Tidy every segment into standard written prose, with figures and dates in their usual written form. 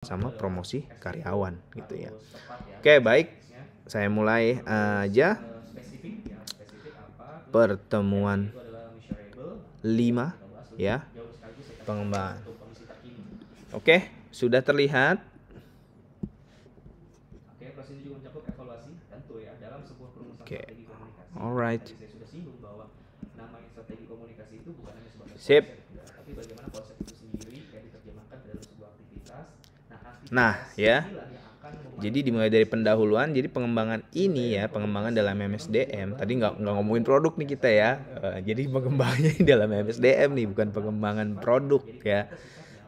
sama promosi karyawan gitu ya. Oke, baik. Saya mulai aja pertemuan 5 ya, pengembangan. Oke, sudah terlihat. Oke. Alright. Sip. Nah, ya. Jadi dimulai dari pendahuluan. Jadi pengembangan ini ya, pengembangan dalam MSDM. Tadi nggak ngomongin produk nih kita ya. Jadi pengembangannya dalam MSDM nih, bukan pengembangan produk ya.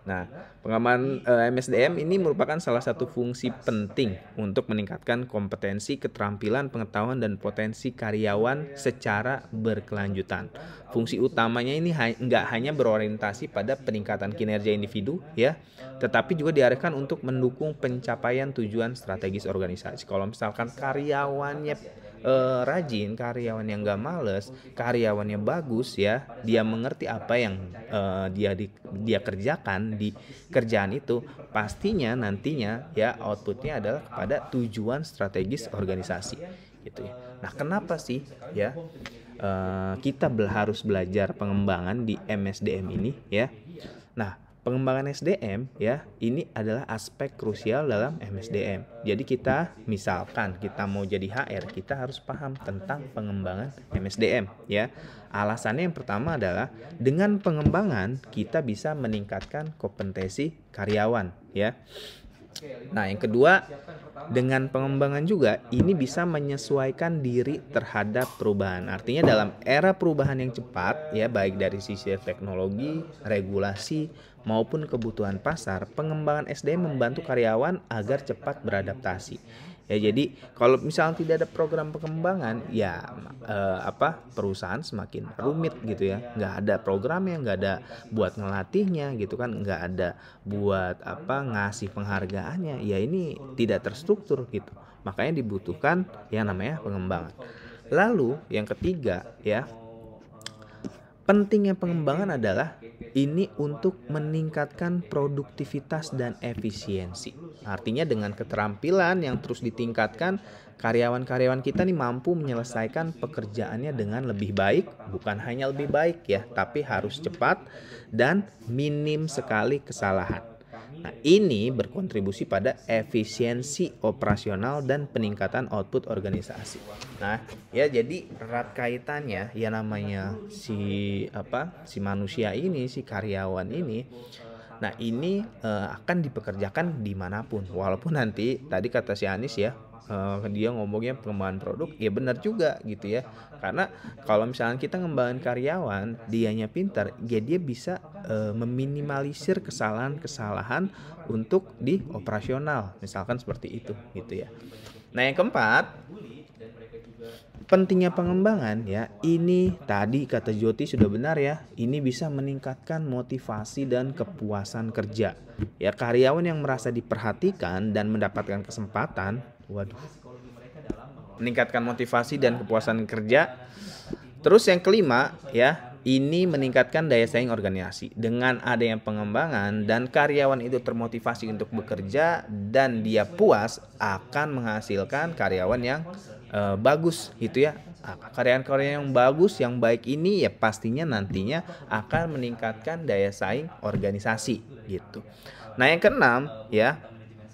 Nah, pengembangan MSDM ini merupakan salah satu fungsi penting untuk meningkatkan kompetensi, keterampilan, pengetahuan, dan potensi karyawan secara berkelanjutan. Fungsi utamanya ini nggak hanya berorientasi pada peningkatan kinerja individu ya, tetapi juga diarahkan untuk mendukung pencapaian tujuan strategis organisasi. Kalau misalkan karyawannya rajin, karyawannya nggak males, karyawannya bagus ya, dia mengerti apa yang dia kerjakan di kerjaan itu, pastinya nantinya ya outputnya adalah kepada tujuan strategis organisasi gitu ya. Nah, kenapa sih ya kita harus belajar pengembangan di MSDM ini ya? Nah, pengembangan SDM ya, ini adalah aspek krusial dalam MSDM. Jadi misalkan kita mau jadi HR, kita harus paham tentang pengembangan MSDM ya. Alasannya yang pertama adalah dengan pengembangan kita bisa meningkatkan kompetensi karyawan ya. Nah, yang kedua, dengan pengembangan juga ini bisa menyesuaikan diri terhadap perubahan. Artinya dalam era perubahan yang cepat ya, baik dari sisi teknologi, regulasi maupun kebutuhan pasar, pengembangan SDM membantu karyawan agar cepat beradaptasi. Ya, jadi kalau misalnya tidak ada program pengembangan ya perusahaan semakin rumit gitu ya. Nggak ada programnya, nggak ada buat ngelatihnya gitu kan, nggak ada buat ngasih penghargaannya. Ya ini tidak terstruktur gitu. Makanya dibutuhkan yang namanya pengembangan. Lalu yang ketiga ya, pentingnya pengembangan adalah ini untuk meningkatkan produktivitas dan efisiensi. Artinya dengan keterampilan yang terus ditingkatkan, karyawan-karyawan kita nih mampu menyelesaikan pekerjaannya dengan lebih baik, bukan hanya lebih baik ya, tapi harus cepat dan minim sekali kesalahan. Nah, ini berkontribusi pada efisiensi operasional dan peningkatan output organisasi. Nah, ya jadi erat kaitannya ya namanya si manusia ini, si karyawan ini. Nah, ini akan dipekerjakan dimanapun. Walaupun nanti tadi kata si Anis ya, dia ngomongnya pengembangan produk, ya benar juga gitu ya. Karena kalau misalnya kita ngembangin karyawan, dianya pintar, ya dia bisa meminimalisir kesalahan-kesalahan untuk di operasional, misalkan seperti itu gitu ya. Nah, yang keempat, pentingnya pengembangan ya, ini tadi kata Joti sudah benar ya, ini bisa meningkatkan motivasi dan kepuasan kerja ya. Karyawan yang merasa diperhatikan dan mendapatkan kesempatan, meningkatkan motivasi dan kepuasan kerja. Terus yang kelima ya, ini meningkatkan daya saing organisasi. Dengan adanya pengembangan dan karyawan itu termotivasi untuk bekerja dan dia puas, akan menghasilkan karyawan yang bagus gitu ya. Karyawan-karyawan yang bagus, yang baik ini ya pastinya nantinya akan meningkatkan daya saing organisasi gitu. Nah, yang keenam ya,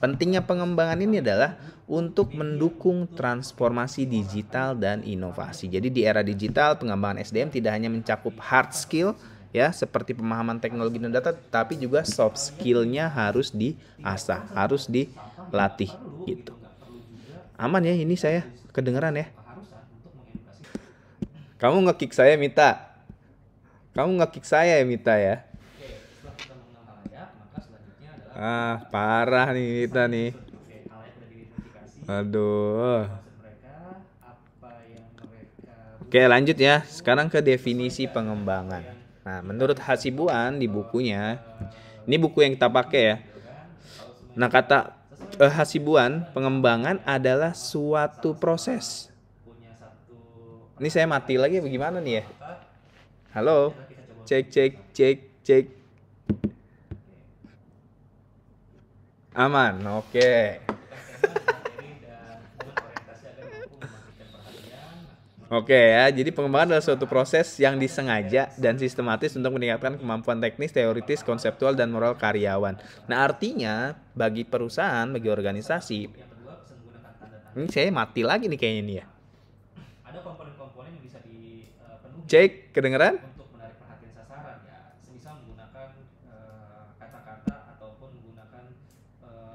pentingnya pengembangan ini adalah untuk mendukung transformasi digital dan inovasi. Jadi di era digital, pengembangan SDM tidak hanya mencakup hard skill ya seperti pemahaman teknologi dan data, tapi juga soft skill-nya harus diasah, harus dilatih gitu. Aman ya ini saya kedengeran ya? Kamu nge-kick saya, Mita. Kamu nge-kick saya ya, Mita ya? Parah nih Mita nih. Aduh. Oke, lanjut ya. Sekarang ke definisi pengembangan. Nah, menurut Hasibuan di bukunya, ini buku yang kita pakai ya. Nah, kata Hasibuan, pengembangan adalah suatu proses. Ini saya mati lagi bagaimana nih ya? Halo? Cek. Aman. Oke. Oke ya, jadi pengembangan adalah suatu proses yang disengaja dan sistematis untuk meningkatkan kemampuan teknis, teoritis, konseptual, dan moral karyawan. Nah, artinya bagi perusahaan, bagi organisasi, ini saya mati lagi nih kayaknya nih ya. Ada komponen-komponen yang bisa dipenuhi. Cek, kedengeran? Untuk menarik perhatian sasaran ya, semisal menggunakan kata-kata ataupun menggunakan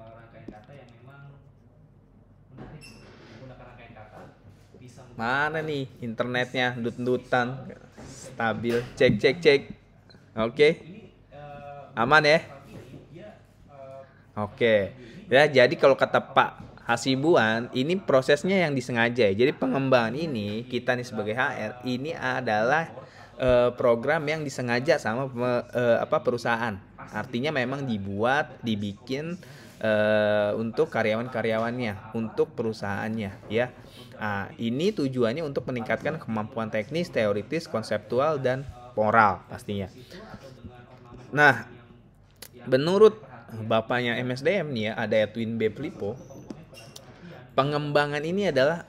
rangkaian kata yang memang menarik. Menggunakan rangkaian kata bisa mana nih internetnya dut-dutan stabil. Cek. Oke. Aman ya? Oke. Ya, jadi kalau kata Pak Hasibuan, ini prosesnya yang disengaja ya. Jadi pengembangan ini kita nih sebagai HR ini adalah program yang disengaja sama perusahaan. Artinya memang dibikin untuk karyawan-karyawannya, untuk perusahaannya ya. Nah, ini tujuannya untuk meningkatkan kemampuan teknis, teoritis, konseptual, dan moral pastinya. Nah, menurut bapaknya MSDM nih ya, ada Edwin B. Filippo, pengembangan ini adalah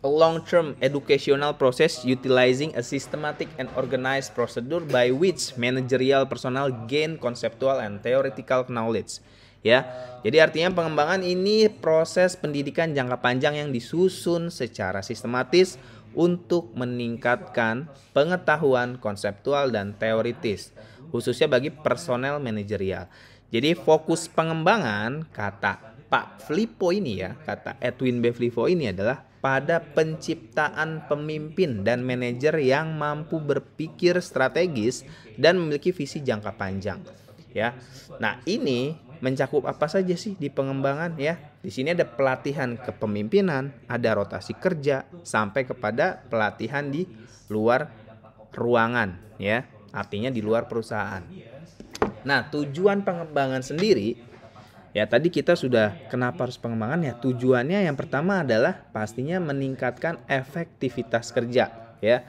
a long-term educational process utilizing a systematic and organized procedure by which managerial personnel gain conceptual and theoretical knowledge. Ya, jadi artinya pengembangan ini proses pendidikan jangka panjang yang disusun secara sistematis untuk meningkatkan pengetahuan konseptual dan teoritis, khususnya bagi personel manajerial. Jadi fokus pengembangan kata Pak Filippo ini ya, kata Edwin B. Filippo ini adalah pada penciptaan pemimpin dan manajer yang mampu berpikir strategis dan memiliki visi jangka panjang. Ya, nah ini mencakup apa saja sih di pengembangan ya? Di sini ada pelatihan kepemimpinan, ada rotasi kerja, sampai kepada pelatihan di luar ruangan ya, artinya di luar perusahaan. Nah, tujuan pengembangan sendiri ya, tadi kita sudah kenapa harus pengembangan ya? Tujuannya yang pertama adalah pastinya meningkatkan efektivitas kerja ya.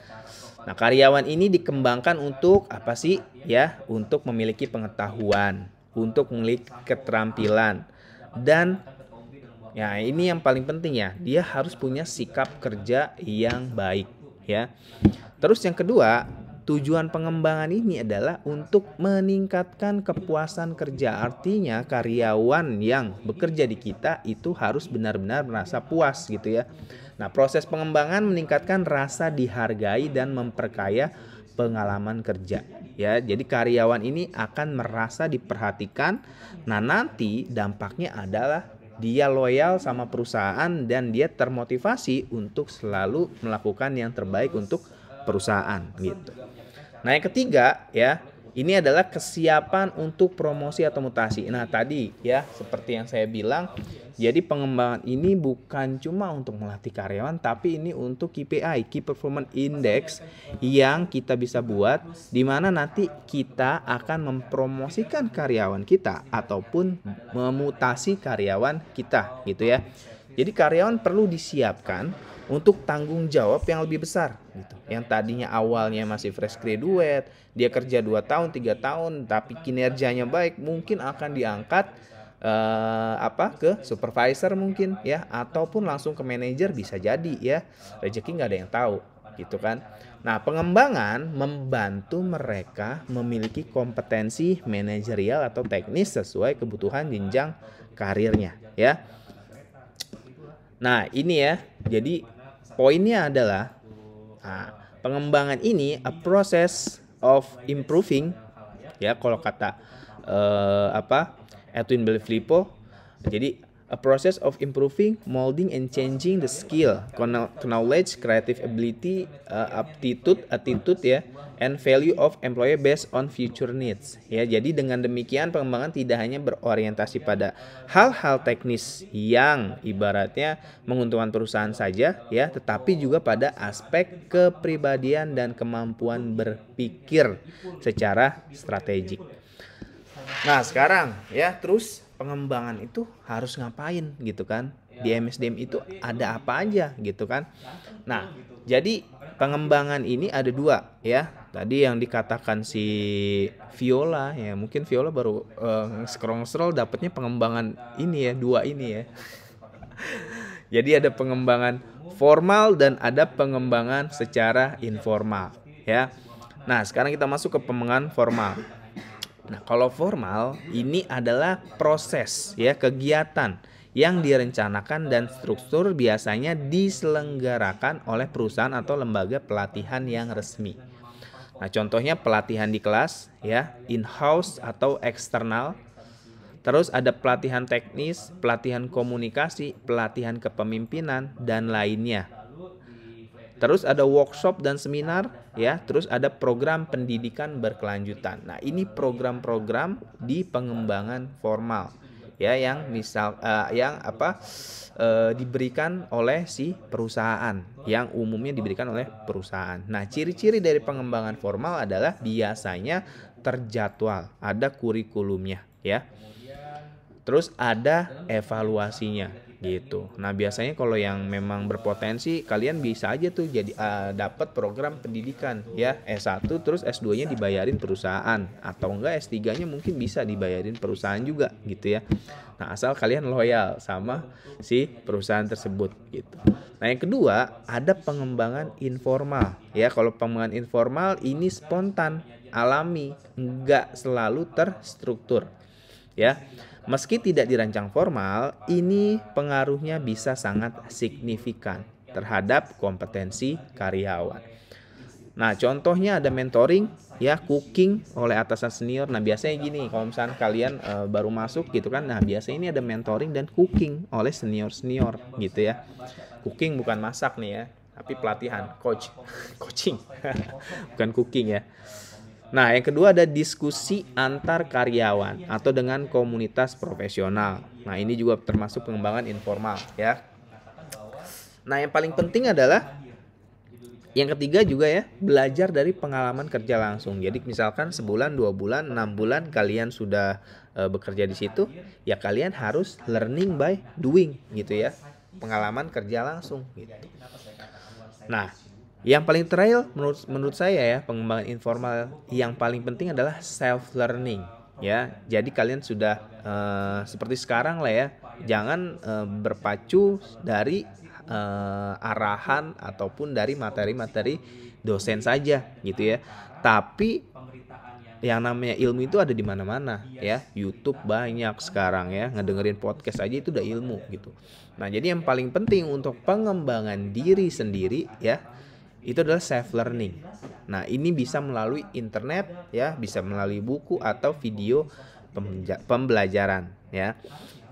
Nah, karyawan ini dikembangkan untuk apa sih ya? Untuk memiliki pengetahuan, untuk memiliki keterampilan, dan ya ini yang paling penting ya, dia harus punya sikap kerja yang baik ya. Terus yang kedua, tujuan pengembangan ini adalah untuk meningkatkan kepuasan kerja. Artinya karyawan yang bekerja di kita itu harus benar-benar merasa puas gitu ya. Nah, proses pengembangan meningkatkan rasa dihargai dan memperkaya pengalaman kerja ya. Jadi karyawan ini akan merasa diperhatikan. Nah, nanti dampaknya adalah dia loyal sama perusahaan dan dia termotivasi untuk selalu melakukan yang terbaik untuk perusahaan gitu. Nah, yang ketiga ya, ini adalah kesiapan untuk promosi atau mutasi. Nah, tadi ya seperti yang saya bilang, jadi pengembangan ini bukan cuma untuk melatih karyawan, tapi ini untuk KPI, Key Performance Index, yang kita bisa buat di mana nanti kita akan mempromosikan karyawan kita ataupun memutasi karyawan kita gitu ya. Jadi karyawan perlu disiapkan untuk tanggung jawab yang lebih besar gitu. Yang tadinya awalnya masih fresh graduate, dia kerja 2 tahun, 3 tahun tapi kinerjanya baik, mungkin akan diangkat ke supervisor mungkin ya, ataupun langsung ke manajer bisa jadi ya. Rezeki nggak ada yang tahu gitu kan. Nah, pengembangan membantu mereka memiliki kompetensi manajerial atau teknis sesuai kebutuhan jenjang karirnya ya. Nah, ini ya. Jadi poinnya adalah pengembangan ini a process of improving ya, kalau kata Edwin B. Filippo. Jadi a process of improving, molding and changing the skill, knowledge, creative ability, attitude ya, and value of employee based on future needs. Ya, jadi dengan demikian pengembangan tidak hanya berorientasi pada hal-hal teknis yang ibaratnya menguntungkan perusahaan saja ya, tetapi juga pada aspek kepribadian dan kemampuan berpikir secara strategik. Nah, sekarang ya, terus pengembangan itu harus ngapain gitu kan? Di MSDM itu ada apa aja gitu kan? Nah, jadi pengembangan ini ada 2 ya. Tadi yang dikatakan si Viola ya, mungkin Viola baru scroll dapatnya pengembangan ini ya, dua ini ya. Jadi ada pengembangan formal dan ada pengembangan secara informal ya. Nah, sekarang kita masuk ke pengembangan formal. Nah, kalau formal ini adalah proses ya, kegiatan yang direncanakan dan struktur biasanya diselenggarakan oleh perusahaan atau lembaga pelatihan yang resmi. Nah, contohnya pelatihan di kelas ya, in-house atau eksternal. Terus ada pelatihan teknis, pelatihan komunikasi, pelatihan kepemimpinan dan lainnya. Terus ada workshop dan seminar ya, terus ada program pendidikan berkelanjutan. Nah, ini program-program di pengembangan formal ya, yang diberikan oleh si perusahaan, yang umumnya diberikan oleh perusahaan. Nah, ciri-ciri dari pengembangan formal adalah biasanya terjadwal, ada kurikulumnya ya. Terus ada evaluasinya gitu. Nah, biasanya kalau yang memang berpotensi, kalian bisa aja tuh jadi dapat program pendidikan ya, S1 terus S2-nya dibayarin perusahaan, atau enggak S3-nya mungkin bisa dibayarin perusahaan juga gitu ya. Nah, asal kalian loyal sama si perusahaan tersebut gitu. Nah, yang kedua ada pengembangan informal ya. Kalau pengembangan informal ini spontan, alami, enggak selalu terstruktur ya. Meski tidak dirancang formal, ini pengaruhnya bisa sangat signifikan terhadap kompetensi karyawan. Nah, contohnya ada mentoring ya, cooking oleh atasan senior. Nah, biasanya gini, kalau misalnya kalian baru masuk gitu kan, nah biasanya ini ada mentoring dan cooking oleh senior-senior gitu ya. Cooking bukan masak nih ya, tapi pelatihan, coaching bukan cooking ya. Nah, yang kedua ada diskusi antar karyawan atau dengan komunitas profesional. Nah, ini juga termasuk pengembangan informal ya. Nah, yang paling penting adalah yang ketiga juga ya, belajar dari pengalaman kerja langsung. Jadi misalkan sebulan, 2 bulan, 6 bulan kalian sudah bekerja di situ, ya kalian harus learning by doing gitu ya. Pengalaman kerja langsung gitu. Nah, yang paling terakhir menurut saya ya, pengembangan informal yang paling penting adalah self learning ya. Jadi kalian sudah seperti sekarang lah ya, jangan berpacu dari arahan ataupun dari materi-materi dosen saja gitu ya. Tapi yang namanya ilmu itu ada di mana-mana ya. YouTube banyak sekarang ya, ngedengerin podcast aja itu udah ilmu gitu. Nah, jadi yang paling penting untuk pengembangan diri sendiri ya, itu adalah self learning. Nah, ini bisa melalui internet ya, bisa melalui buku atau video pembelajaran ya.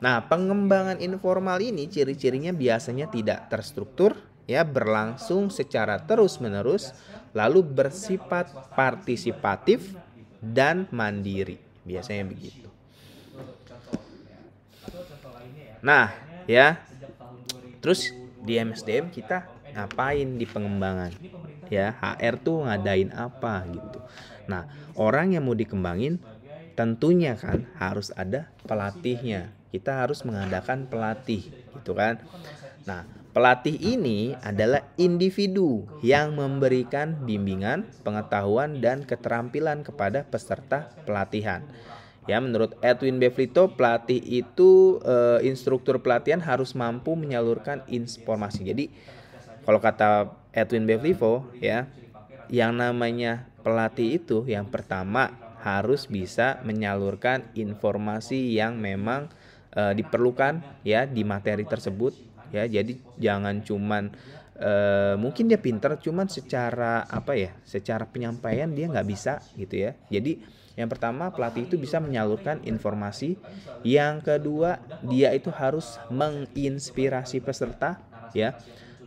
Nah, pengembangan informal ini ciri-cirinya biasanya tidak terstruktur ya, berlangsung secara terus-menerus, lalu bersifat partisipatif dan mandiri. Biasanya begitu. Nah, ya. Terus di MSDM kita ngapain di pengembangan ya, HR tuh ngadain apa gitu. Nah, orang yang mau dikembangin tentunya kan harus ada pelatihnya, kita harus mengadakan pelatih gitu kan. Nah, pelatih ini adalah individu yang memberikan bimbingan, pengetahuan dan keterampilan kepada peserta pelatihan. Ya, menurut Edwin Bevlito, pelatih itu instruktur pelatihan harus mampu menyalurkan informasi. Jadi kalau kata Edwin Bevlito ya, yang namanya pelatih itu yang pertama harus bisa menyalurkan informasi yang memang diperlukan ya di materi tersebut ya. Jadi jangan cuman mungkin dia pintar cuman secara secara penyampaian dia nggak bisa gitu ya. Jadi yang pertama pelatih itu bisa menyalurkan informasi. Yang kedua dia itu harus menginspirasi peserta ya.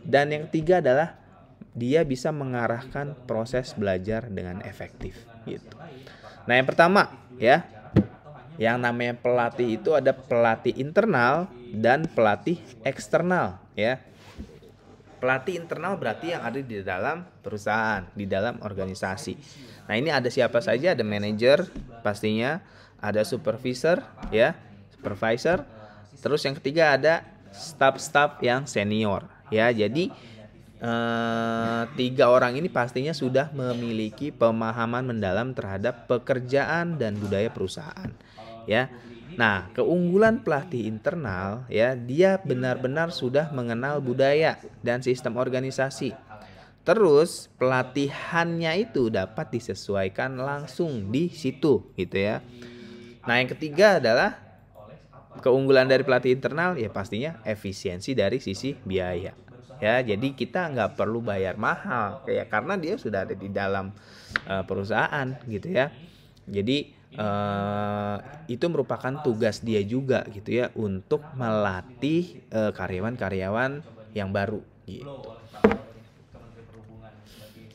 Dan yang ketiga adalah dia bisa mengarahkan proses belajar dengan efektif gitu. Nah, yang pertama ya, yang namanya pelatih itu ada pelatih internal dan pelatih eksternal ya. Pelatih internal berarti yang ada di dalam perusahaan, di dalam organisasi. Nah, ini ada siapa saja? Ada manajer pastinya, ada supervisor ya, supervisor. Terus yang ketiga ada staff-staff yang senior ya. Jadi tiga orang ini pastinya sudah memiliki pemahaman mendalam terhadap pekerjaan dan budaya perusahaan, ya. Nah, keunggulan pelatih internal, ya, dia benar-benar sudah mengenal budaya dan sistem organisasi. Terus pelatihannya itu dapat disesuaikan langsung di situ, gitu ya. Nah, yang ketiga adalah keunggulan dari pelatih internal, ya pastinya efisiensi dari sisi biaya. Ya, jadi kita nggak perlu bayar mahal, kayak karena dia sudah ada di dalam perusahaan, gitu ya. Jadi itu merupakan tugas dia juga, gitu ya, untuk melatih karyawan-karyawan yang baru, gitu.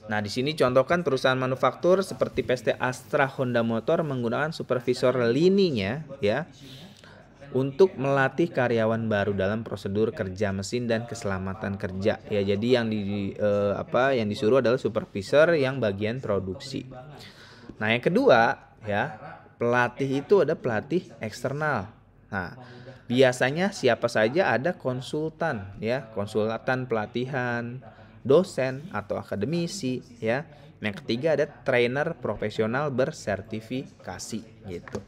Nah, di sini contohkan perusahaan manufaktur seperti PT Astra Honda Motor menggunakan supervisor lininya, ya, untuk melatih karyawan baru dalam prosedur kerja mesin dan keselamatan kerja. Ya, jadi yang disuruh adalah supervisor yang bagian produksi. Nah, yang kedua, ya, pelatih itu ada pelatih eksternal. Nah, biasanya siapa saja ada konsultan, ya, konsultan pelatihan, dosen atau akademisi, ya. Yang ketiga ada trainer profesional bersertifikasi, gitu.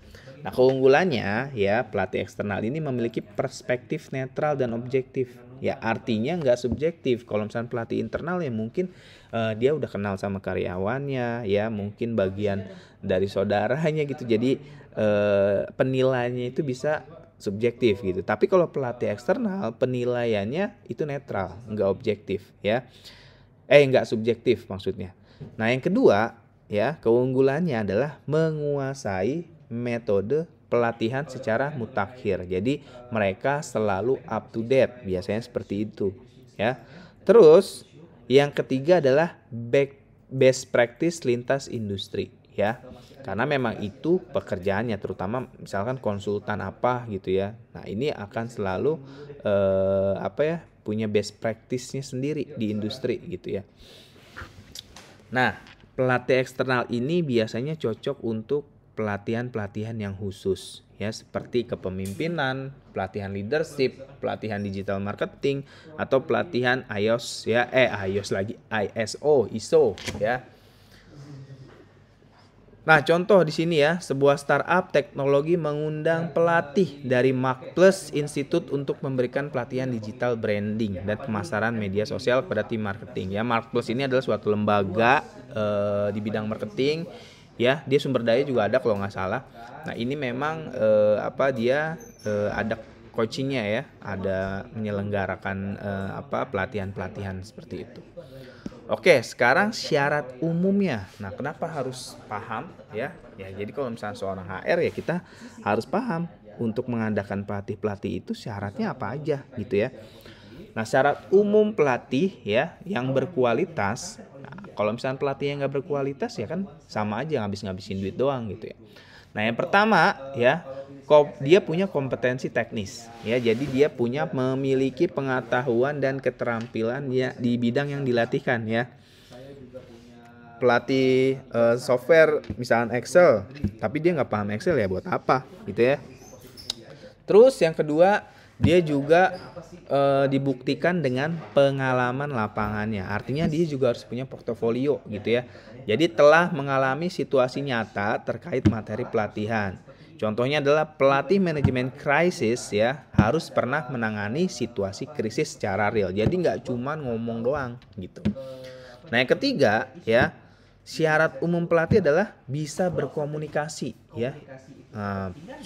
Nah, keunggulannya, ya, pelatih eksternal ini memiliki perspektif netral dan objektif. Ya, artinya nggak subjektif. Kalau misalnya pelatih internal, ya mungkin dia udah kenal sama karyawannya, ya, mungkin bagian dari saudaranya gitu. Jadi penilaiannya itu bisa subjektif gitu. Tapi kalau pelatih eksternal, penilaiannya itu netral, nggak objektif, ya. Nggak subjektif maksudnya. Nah, yang kedua, ya, keunggulannya adalah menguasai metode pelatihan secara mutakhir. Jadi mereka selalu up to date, biasanya seperti itu, ya. Terus yang ketiga adalah best practice lintas industri, ya. Karena memang itu pekerjaannya, terutama misalkan konsultan apa gitu, ya. Nah, ini akan selalu punya best practice-nya sendiri di industri gitu, ya. Nah, pelatih eksternal ini biasanya cocok untuk pelatihan-pelatihan yang khusus, ya, seperti kepemimpinan, pelatihan leadership, pelatihan digital marketing, atau pelatihan ISO, ya. Nah, contoh di sini, ya, sebuah startup teknologi mengundang pelatih dari Mark Plus Institute untuk memberikan pelatihan digital branding dan pemasaran media sosial kepada tim marketing. Ya, Mark Plus ini adalah suatu lembaga di bidang marketing, ya. Dia sumber daya juga ada kalau nggak salah. Nah, ini memang dia ada coachingnya, ya, ada menyelenggarakan pelatihan-pelatihan seperti itu. Oke, sekarang syarat umumnya. Nah, kenapa harus paham, ya? Ya, jadi kalau misalnya seorang HR, ya, kita harus paham untuk mengadakan pelatih-pelatih itu syaratnya apa aja, gitu ya. Nah, syarat umum pelatih, ya, yang berkualitas. Nah, kalau misalnya pelatih yang nggak berkualitas, ya kan sama aja ngabis-ngabisin duit doang, gitu ya. Nah, yang pertama, ya, dia punya kompetensi teknis, ya. Jadi dia memiliki pengetahuan dan keterampilan, ya, di bidang yang dilatihkan, ya. Pelatih software misalnya Excel, tapi dia nggak paham Excel, ya buat apa, gitu ya. Terus yang kedua, dia juga dibuktikan dengan pengalaman lapangannya. Artinya dia juga harus punya portofolio, gitu ya. Jadi telah mengalami situasi nyata terkait materi pelatihan. Contohnya adalah pelatih manajemen krisis, ya, harus pernah menangani situasi krisis secara real. Jadi nggak cuma ngomong doang, gitu. Nah, yang ketiga, ya, syarat umum pelatih adalah bisa berkomunikasi, ya.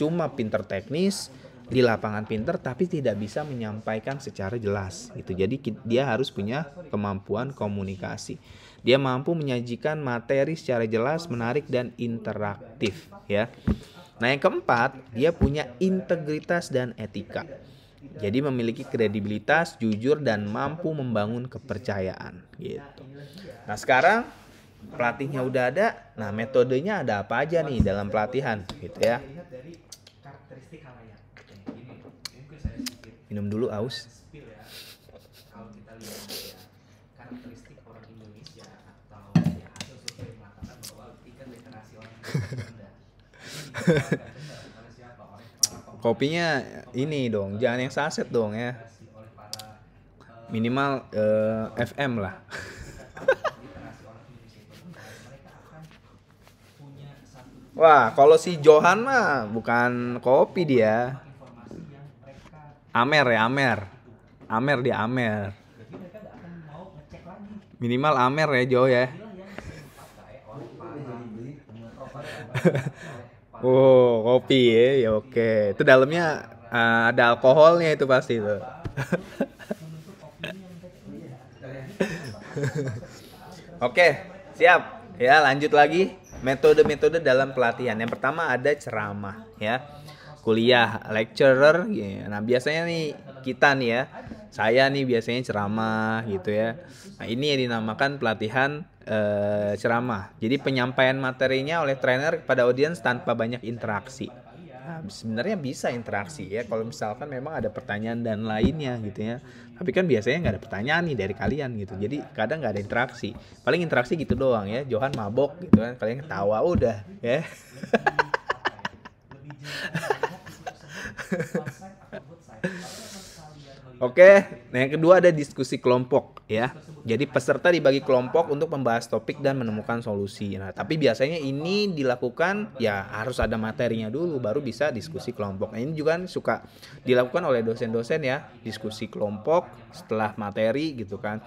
Cuma pinter teknis, di lapangan pinter, tapi tidak bisa menyampaikan secara jelas, gitu. Jadi dia harus punya kemampuan komunikasi. Dia mampu menyajikan materi secara jelas, menarik, dan interaktif, ya. Nah, yang keempat, dia punya integritas dan etika. Jadi memiliki kredibilitas, jujur, dan mampu membangun kepercayaan, gitu. Nah, sekarang pelatihnya udah ada. Nah, metodenya ada apa aja nih dalam pelatihan, gitu ya. Minum dulu, aus. Kopinya ini dong, jangan yang saset dong, ya. minimal FM lah. Wah, kalau si Johan mah bukan kopi dia. Amer ya, Amer. Amer dia, Amer. Minimal Amer ya, Jo ya. Oh, kopi ya, ya oke. Itu dalamnya ada alkoholnya itu pasti itu. Oke, siap. Ya, lanjut lagi. Metode-metode dalam pelatihan. Yang pertama ada ceramah, ya. Kuliah, lecturer. Ya. Nah, biasanya nih kita nih ya, saya nih biasanya ceramah gitu ya. Nah, ini yang dinamakan pelatihan ceramah. Jadi penyampaian materinya oleh trainer kepada audiens tanpa banyak interaksi. Nah, sebenarnya bisa interaksi ya kalau misalkan memang ada pertanyaan dan lainnya gitu ya. Tapi kan biasanya nggak ada pertanyaan nih dari kalian gitu. Jadi kadang nggak ada interaksi. Paling interaksi gitu doang ya. Johan mabok gitu kan. Kalian ketawa udah ya. Oke, nah yang kedua ada diskusi kelompok ya. Jadi peserta dibagi kelompok untuk membahas topik dan menemukan solusi. Nah, tapi biasanya ini dilakukan ya harus ada materinya dulu baru bisa diskusi kelompok. Nah, ini juga kan suka dilakukan oleh dosen-dosen ya, diskusi kelompok setelah materi gitu kan.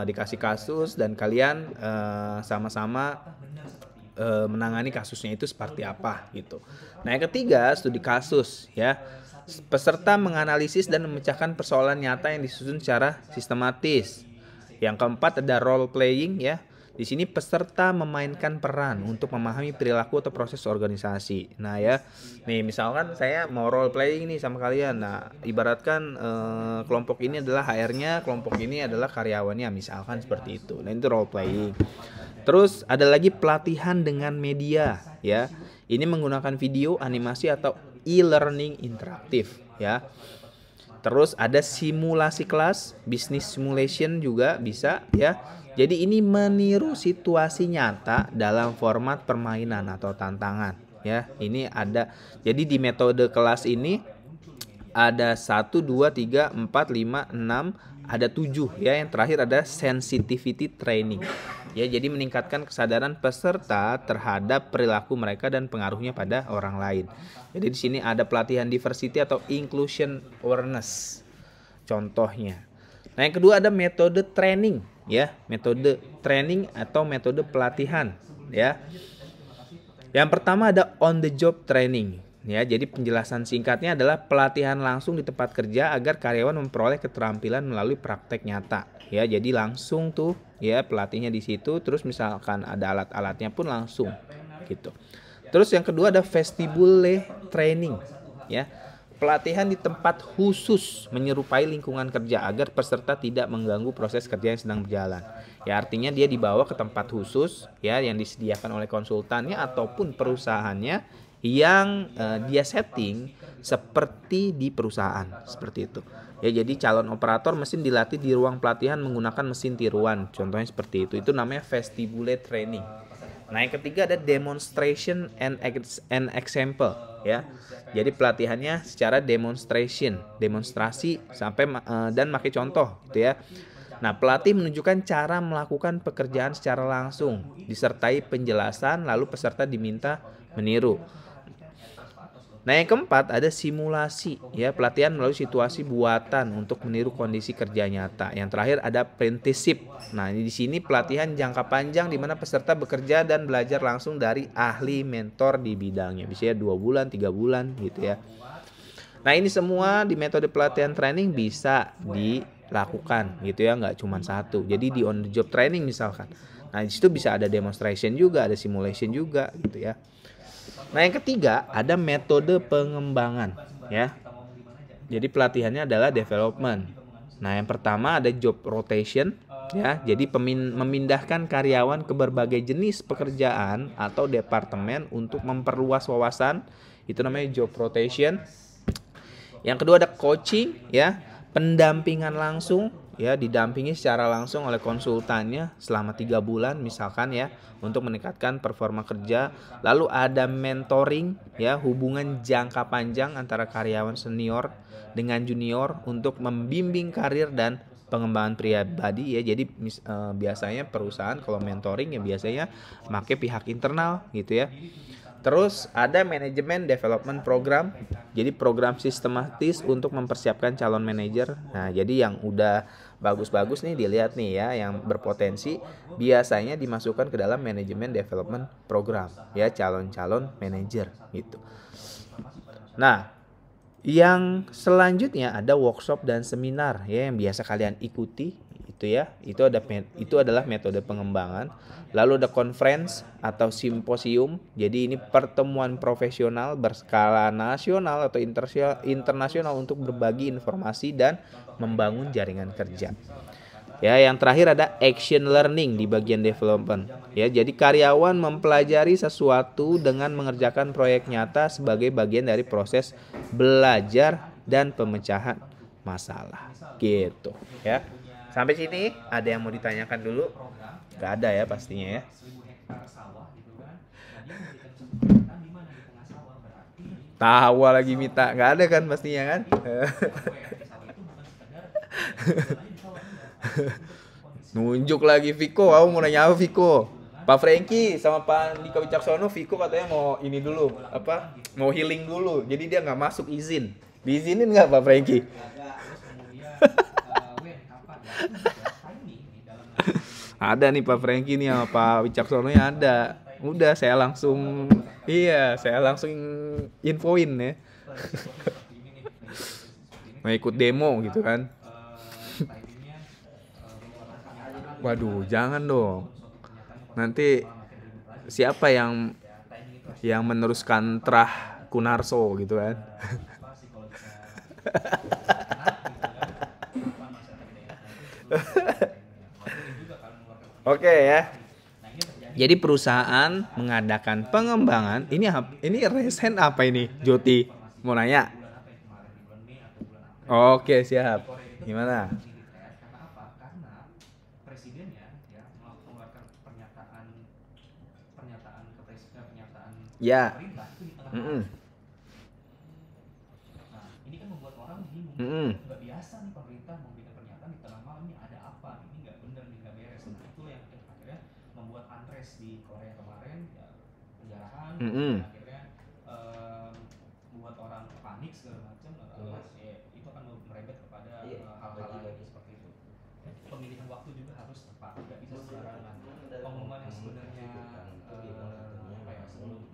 Dikasih kasus dan kalian sama-sama menangani kasusnya itu seperti apa gitu. Nah, yang ketiga studi kasus ya. Peserta menganalisis dan memecahkan persoalan nyata yang disusun secara sistematis. Yang keempat ada role playing ya. Di sini peserta memainkan peran untuk memahami perilaku atau proses organisasi. Nah ya, nih misalkan saya mau role playing nih sama kalian. Nah, ibaratkan kelompok ini adalah HR-nya, kelompok ini adalah karyawannya, misalkan seperti itu. Nah, itu role playing. Terus ada lagi pelatihan dengan media ya. Ini menggunakan video, animasi atau e-learning interaktif ya. Terus ada simulasi kelas, business simulation juga bisa ya. Jadi ini meniru situasi nyata dalam format permainan atau tantangan ya. Ini ada. Jadi di metode kelas ini ada 1, 2, 3, 4, 5, 6, ada 7 ya. Yang terakhir ada sensitivity training. Ya, jadi meningkatkan kesadaran peserta terhadap perilaku mereka dan pengaruhnya pada orang lain. Jadi di sini ada pelatihan diversity atau inclusion awareness. Contohnya. Nah, yang kedua ada metode training ya, metode training atau metode pelatihan ya. Yang pertama ada on the job training. Ya, jadi penjelasan singkatnya adalah pelatihan langsung di tempat kerja agar karyawan memperoleh keterampilan melalui praktek nyata. Ya, jadi langsung tuh ya pelatihnya di situ, terus misalkan ada alat-alatnya pun langsung gitu. Terus yang kedua ada vestibule training ya. Pelatihan di tempat khusus menyerupai lingkungan kerja agar peserta tidak mengganggu proses kerja yang sedang berjalan. Ya, artinya dia dibawa ke tempat khusus ya yang disediakan oleh konsultannya ataupun perusahaannya yang dia setting seperti di perusahaan seperti itu. Ya, jadi calon operator mesin dilatih di ruang pelatihan menggunakan mesin tiruan. Contohnya seperti itu. Itu namanya vestibule training. Nah, yang ketiga ada demonstration and example ya. Jadi pelatihannya secara demonstrasi sampai dan pakai contoh gitu ya. Nah, pelatih menunjukkan cara melakukan pekerjaan secara langsung disertai penjelasan lalu peserta diminta meniru. Nah, yang keempat ada simulasi ya, pelatihan melalui situasi buatan untuk meniru kondisi kerja nyata. Yang terakhir ada apprenticeship. Nah, di sini pelatihan jangka panjang di mana peserta bekerja dan belajar langsung dari ahli mentor di bidangnya. Biasanya 2 bulan, 3 bulan gitu ya. Nah, ini semua di metode pelatihan training bisa dilakukan gitu ya, nggak cuma satu. Jadi di on the job training misalkan. Nah, di situ bisa ada demonstration juga, ada simulation juga gitu ya. Nah, yang ketiga ada metode pengembangan ya. Jadi pelatihannya adalah development. Nah, yang pertama ada job rotation ya. Jadi memindahkan karyawan ke berbagai jenis pekerjaan atau departemen untuk memperluas wawasan. Itu namanya job rotation. Yang kedua ada coaching ya, pendampingan langsung ya, didampingi secara langsung oleh konsultannya selama 3 bulan misalkan ya untuk meningkatkan performa kerja. Lalu ada mentoring ya, hubungan jangka panjang antara karyawan senior dengan junior untuk membimbing karir dan pengembangan pribadi ya. Jadi biasanya perusahaan kalau mentoring ya biasanya pakai pihak internal gitu ya. Terus ada manajemen development program. Jadi program sistematis untuk mempersiapkan calon manajer. Nah, jadi yang udah bagus-bagus nih dilihat nih ya, yang berpotensi biasanya dimasukkan ke dalam manajemen development program ya, calon-calon manajer gitu. Nah, yang selanjutnya ada workshop dan seminar ya yang biasa kalian ikuti itu ya. Itu adalah metode pengembangan. Lalu ada conference atau simposium. Jadi ini pertemuan profesional berskala nasional atau internasional untuk berbagi informasi dan membangun jaringan kerja. Ya, yang terakhir ada action learning di bagian development. Ya, jadi karyawan mempelajari sesuatu dengan mengerjakan proyek nyata sebagai bagian dari proses belajar dan pemecahan masalah. Gitu, ya. Sampai sini ada yang mau ditanyakan dulu? Gak ada ya pastinya ya. Tawa lagi minta, gak ada kan pastinya kan? Nunjuk lagi Viko, aku mau nanya apa Viko? Pak Franky sama Pak Andika Wicaksono, Viko katanya mau ini dulu, apa? Mau healing dulu, jadi dia nggak masuk izin. Diizinin nggak Pak Franky? Ada nih Pak Franky nih sama Pak Wicaksono nya ada. Udah saya langsung infoin ya. Mau ikut demo gitu kan. Waduh, jangan dong. Nanti siapa yang meneruskan Trah Kunarso gitu kan. Oke ya. Jadi perusahaan mengadakan pengembangan. Ini resen apa ini, Joti? Mau nanya? Oke, siap. Gimana? Ya. Nggak biasa nih pemerintah memberikan pernyataan di tengah malam nih ada apa, ini nggak bener nih, nggak beres. Nah itu yang akhirnya membuat unrest di Korea kemarin ya, penjarahan, akhirnya membuat orang panik segala macam. Ya, itu akan merembet kepada hal-hal lagi seperti itu. Pemilihan waktu juga harus tepat, nggak bisa sembarangan. Pengumuman yang sebenarnya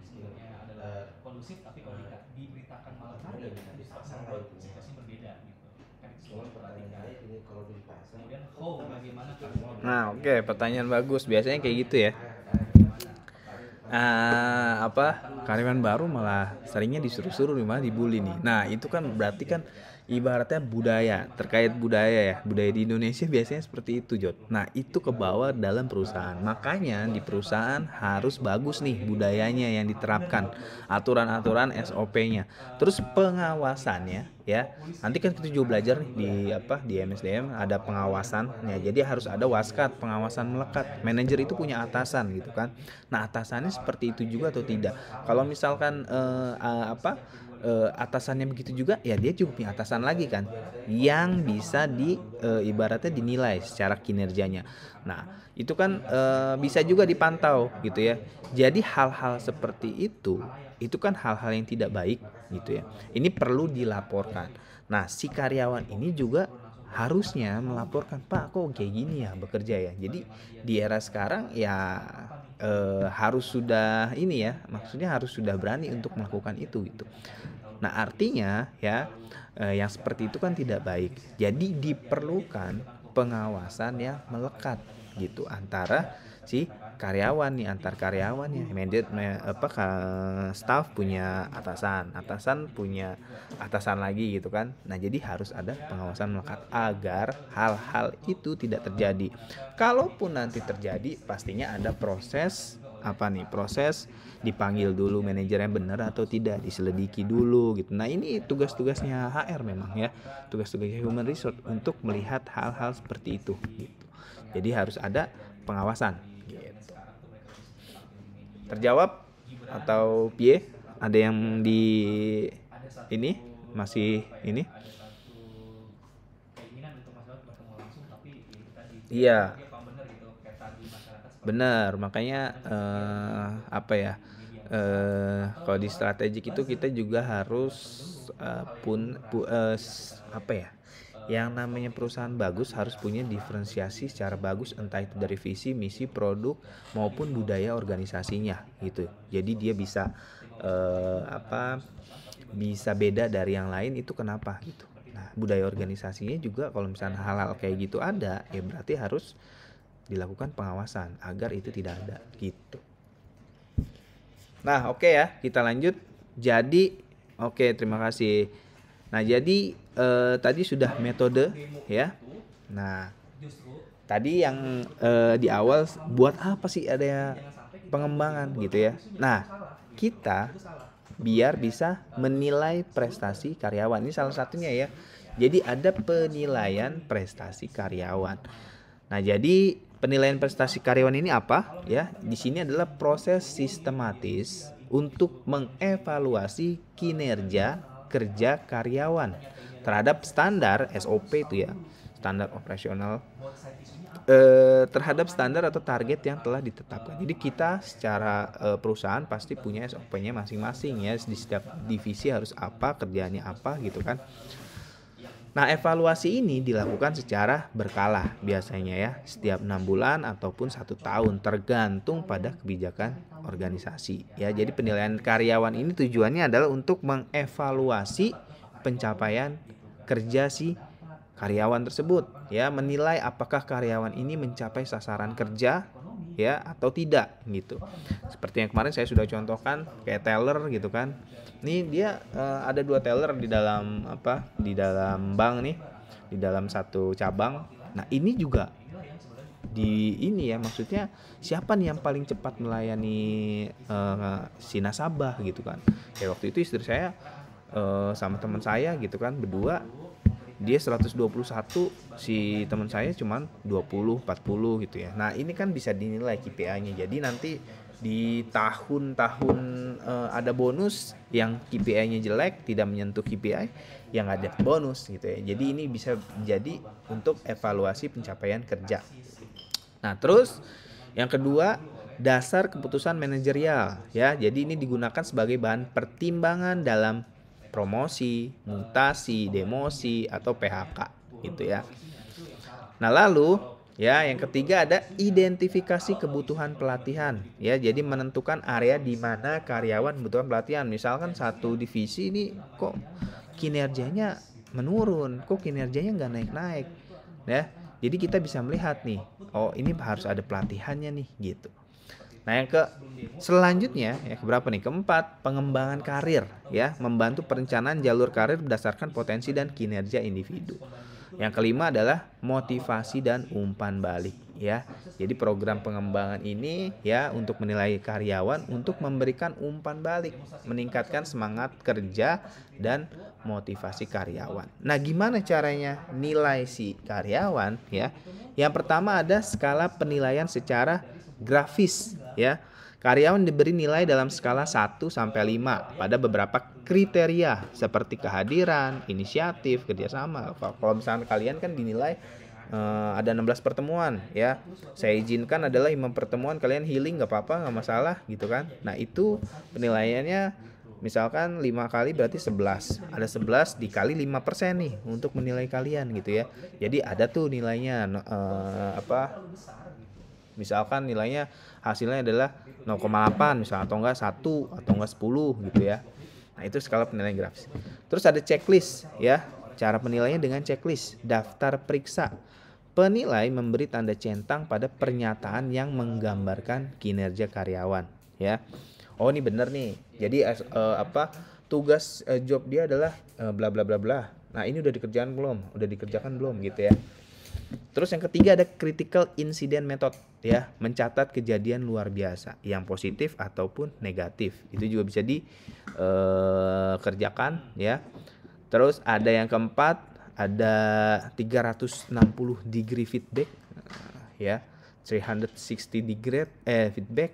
sebenarnya adalah kondusif, tapi kalau diberitakan malam hari bisa membuat situasi berbeda gitu. Kan itu semua perhatikan. Kemudian bagaimana? Nah, oke, pertanyaan bagus. Biasanya kayak gitu ya. Karyawan baru malah seringnya disuruh-suruh, malah dibully nih. Nah, itu kan berarti kan ibaratnya budaya, terkait budaya ya. Budaya di Indonesia biasanya seperti itu, Jod. Nah, itu kebawa dalam perusahaan. Makanya di perusahaan harus bagus nih budayanya yang diterapkan, aturan-aturan SOP-nya. Terus pengawasannya ya. Nanti kan kita juga belajar nih di MSDM ada pengawasan ya. Jadi harus ada waskat, pengawasan melekat. Manajer itu punya atasan gitu kan. Nah, atasannya seperti itu juga atau tidak? Kalau misalkan atasannya begitu juga, ya dia juga punya atasan lagi kan, yang bisa ibaratnya dinilai secara kinerjanya. Nah, itu kan bisa juga dipantau gitu ya. Jadi hal-hal seperti itu kan hal-hal yang tidak baik gitu ya. Ini perlu dilaporkan. Nah, si karyawan ini juga harusnya melaporkan, Pak kok kayak gini ya bekerja ya. Jadi di era sekarang ya harus sudah ini ya, maksudnya harus sudah berani untuk melakukan itu gitu. Nah artinya ya yang seperti itu kan tidak baik. Jadi diperlukan pengawasan yang melekat gitu antara si karyawan nih, antar karyawannya, staff punya atasan punya atasan lagi gitu kan. Nah jadi harus ada pengawasan melekat agar hal-hal itu tidak terjadi. Kalaupun nanti terjadi, pastinya ada proses dipanggil dulu manajernya benar atau tidak, diselidiki dulu gitu. Nah ini tugas-tugasnya HR memang ya, tugas-tugasnya human resource untuk melihat hal-hal seperti itu gitu. Jadi harus ada pengawasan gitu. Terjawab atau piye? Ada yang di ini masih ini? Iya, benar. Makanya apa ya? Kalau di strategik itu kita juga harus apa ya? Yang namanya perusahaan bagus harus punya diferensiasi secara bagus, entah itu dari visi, misi, produk maupun budaya organisasinya gitu. Jadi dia bisa bisa beda dari yang lain itu kenapa gitu. Nah, budaya organisasinya juga kalau misalnya hal-hal kayak gitu ada, ya berarti harus dilakukan pengawasan agar itu tidak ada gitu. Nah, oke ya, kita lanjut. Jadi, oke, terima kasih. Nah, jadi tadi sudah metode ya. Nah, tadi yang di awal buat apa sih ada pengembangan gitu ya. Nah, kita biar bisa menilai prestasi karyawan. Ini salah satunya ya. Jadi ada penilaian prestasi karyawan. Nah, jadi penilaian prestasi karyawan ini apa? Ya, di sini adalah proses sistematis untuk mengevaluasi kinerja kerja karyawan terhadap standar SOP itu ya, standar operasional terhadap standar atau target yang telah ditetapkan. Jadi kita secara perusahaan pasti punya SOP-nya masing-masing ya. Di setiap divisi harus apa, kerjaannya apa gitu kan. Nah, evaluasi ini dilakukan secara berkala biasanya ya, setiap 6 bulan ataupun 1 tahun tergantung pada kebijakan organisasi ya. Jadi penilaian karyawan ini tujuannya adalah untuk mengevaluasi pencapaian kerja si karyawan tersebut ya, menilai apakah karyawan ini mencapai sasaran kerja ya atau tidak gitu. Seperti yang kemarin saya sudah contohkan kayak teller gitu kan. Nih dia ada 2 teller di dalam di dalam bank nih, di dalam satu cabang. Nah, ini juga di ini ya, maksudnya siapa nih yang paling cepat melayani si nasabah gitu kan. Kayak waktu itu istri saya sama teman saya gitu kan, berdua dia 121, si teman saya cuman 20 40 gitu ya. Nah, ini kan bisa dinilai KPI-nya. Jadi nanti di tahun-tahun ada bonus yang KPI-nya jelek, tidak menyentuh KPI yang ada bonus gitu ya. Jadi ini bisa jadi untuk evaluasi pencapaian kerja. Nah, terus yang kedua, dasar keputusan manajerial ya. Jadi ini digunakan sebagai bahan pertimbangan dalam promosi, mutasi, demosi atau PHK gitu ya. Nah, lalu ya yang ketiga ada identifikasi kebutuhan pelatihan ya. Jadi menentukan area di mana karyawan membutuhkan pelatihan. Misalkan satu divisi ini kok kinerjanya menurun, kok kinerjanya nggak naik-naik ya. Jadi kita bisa melihat nih, oh ini harus ada pelatihannya nih gitu. Nah, yang selanjutnya ya keberapa nih? Keempat, pengembangan karir ya, membantu perencanaan jalur karir berdasarkan potensi dan kinerja individu. Yang kelima adalah motivasi dan umpan balik ya. Jadi program pengembangan ini ya untuk menilai karyawan untuk memberikan umpan balik, meningkatkan semangat kerja dan motivasi karyawan. Nah, gimana caranya nilai si karyawan ya? Yang pertama ada skala penilaian secara grafis ya. Karyawan diberi nilai dalam skala 1 sampai 5 pada beberapa kriteria seperti kehadiran, inisiatif, kerjasama. Kalau misalnya kalian kan dinilai ada 16 pertemuan ya. Saya izinkan adalah 5 pertemuan kalian healing gak apa-apa, gak masalah gitu kan. Nah, itu penilaiannya misalkan 5 kali berarti 11. Ada 11 dikali 5% nih untuk menilai kalian gitu ya. Jadi ada tuh nilainya misalkan nilainya hasilnya adalah 0,8 misalnya, atau enggak 1 atau enggak 10 gitu ya. Nah, itu skala penilaian grafis. Terus ada checklist ya. Cara penilaiannya dengan checklist, daftar periksa. Penilai memberi tanda centang pada pernyataan yang menggambarkan kinerja karyawan ya. Oh, ini benar nih. Jadi tugas job dia adalah bla bla bla bla. Nah, ini udah dikerjakan belum? Udah dikerjakan belum gitu ya. Terus yang ketiga ada critical incident method ya, mencatat kejadian luar biasa yang positif ataupun negatif. Itu juga bisa dikerjakan ya. Terus ada yang keempat, ada 360 degree feedback ya. 360 degree feedback.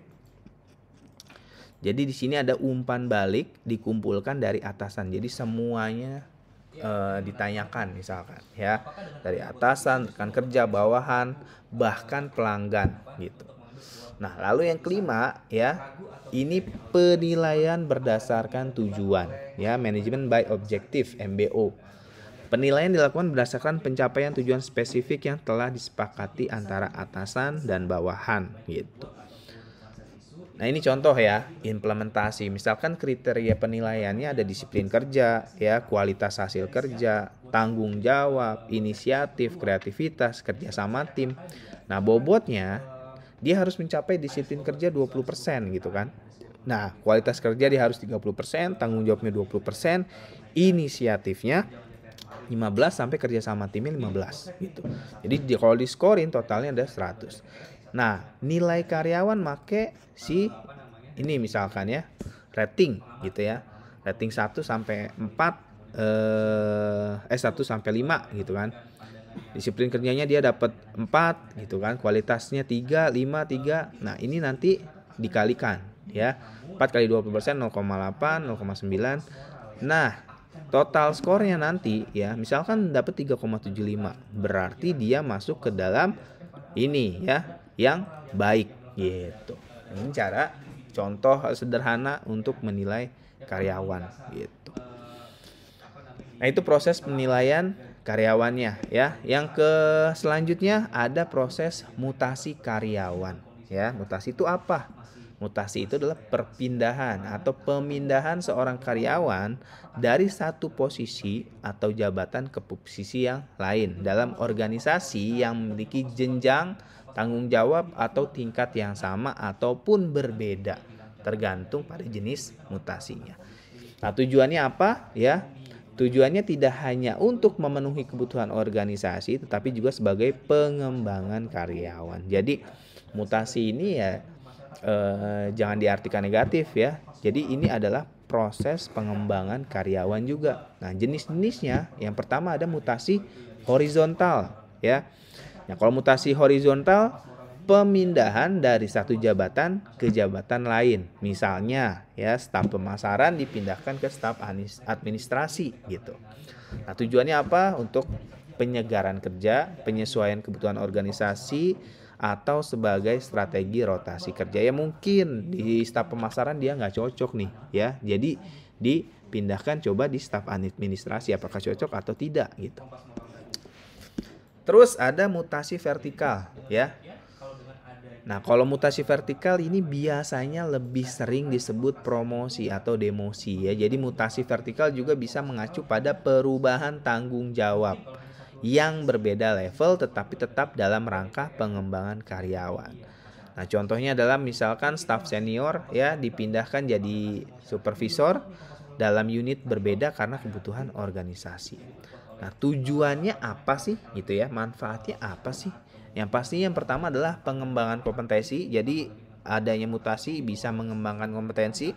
Jadi di sini ada umpan balik dikumpulkan dari atasan. Jadi semuanya ditanyakan misalkan ya, dari atasan, rekan kerja, bawahan, bahkan pelanggan gitu. Nah, lalu yang kelima ya, ini penilaian berdasarkan tujuan ya, manajemen by objective MBO. Penilaian dilakukan berdasarkan pencapaian tujuan spesifik yang telah disepakati antara atasan dan bawahan gitu. Nah, ini contoh ya, implementasi. Misalkan kriteria penilaiannya ada disiplin kerja, ya, kualitas hasil kerja, tanggung jawab, inisiatif, kreativitas, kerja sama tim. Nah, bobotnya dia harus mencapai disiplin kerja 20% gitu kan. Nah, kualitas kerja dia harus 30%, tanggung jawabnya 20%, inisiatifnya 15 sampai kerja sama timnya 15 gitu. Jadi kalau di scorein totalnya ada 100. Nah, nilai karyawan make si ini misalkan ya, rating gitu ya. Rating 1 sampai 4 1 sampai 5 gitu kan. Disiplin kerjanya dia dapat 4 gitu kan. Kualitasnya 3, 5, 3. Nah, ini nanti dikalikan ya. 4 kali 20% 0,8, 0,9. Nah, total skornya nanti ya, misalkan dapat 3,75, berarti dia masuk ke dalam ini ya, yang baik gitu. Ini cara contoh sederhana untuk menilai karyawan gitu. Nah, itu proses penilaian karyawannya ya. Yang ke selanjutnya ada proses mutasi karyawan ya. Mutasi itu apa? Mutasi itu adalah perpindahan atau pemindahan seorang karyawan dari satu posisi atau jabatan ke posisi yang lain dalam organisasi yang memiliki jenjang tanggung jawab atau tingkat yang sama ataupun berbeda, tergantung pada jenis mutasinya. Nah, tujuannya apa ya? Tujuannya tidak hanya untuk memenuhi kebutuhan organisasi, tetapi juga sebagai pengembangan karyawan. Jadi mutasi ini ya jangan diartikan negatif ya. Jadi ini adalah proses pengembangan karyawan juga. Nah, jenis-jenisnya yang pertama ada mutasi horizontal ya. Nah, kalau mutasi horizontal, pemindahan dari satu jabatan ke jabatan lain. Misalnya ya, staf pemasaran dipindahkan ke staf administrasi gitu. Nah, tujuannya apa? Untuk penyegaran kerja, penyesuaian kebutuhan organisasi, atau sebagai strategi rotasi kerja. Ya mungkin di staf pemasaran dia nggak cocok nih ya, jadi dipindahkan coba di staf administrasi, apakah cocok atau tidak gitu. Terus ada mutasi vertikal ya. Nah, kalau mutasi vertikal ini biasanya lebih sering disebut promosi atau demosi ya. Jadi mutasi vertikal juga bisa mengacu pada perubahan tanggung jawab yang berbeda level tetapi tetap dalam rangka pengembangan karyawan. Nah, contohnya adalah misalkan staf senior ya dipindahkan jadi supervisor dalam unit berbeda karena kebutuhan organisasi. Nah, tujuannya apa sih gitu ya? Manfaatnya apa sih? Yang pasti yang pertama adalah pengembangan kompetensi. Jadi adanya mutasi bisa mengembangkan kompetensi.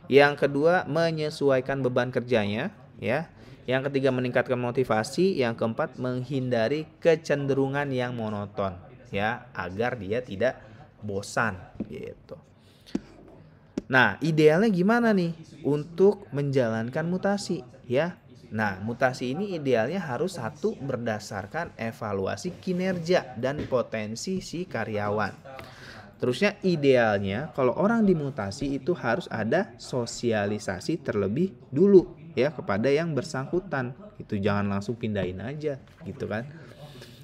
Yang kedua, menyesuaikan beban kerjanya ya. Yang ketiga, meningkatkan motivasi. Yang keempat, menghindari kecenderungan yang monoton ya, agar dia tidak bosan gitu. Nah, idealnya gimana nih untuk menjalankan mutasi ya? Nah, mutasi ini idealnya harus satu, berdasarkan evaluasi kinerja dan potensi si karyawan. Terusnya idealnya kalau orang dimutasi itu harus ada sosialisasi terlebih dulu ya kepada yang bersangkutan. Itu jangan langsung pindahin aja gitu kan.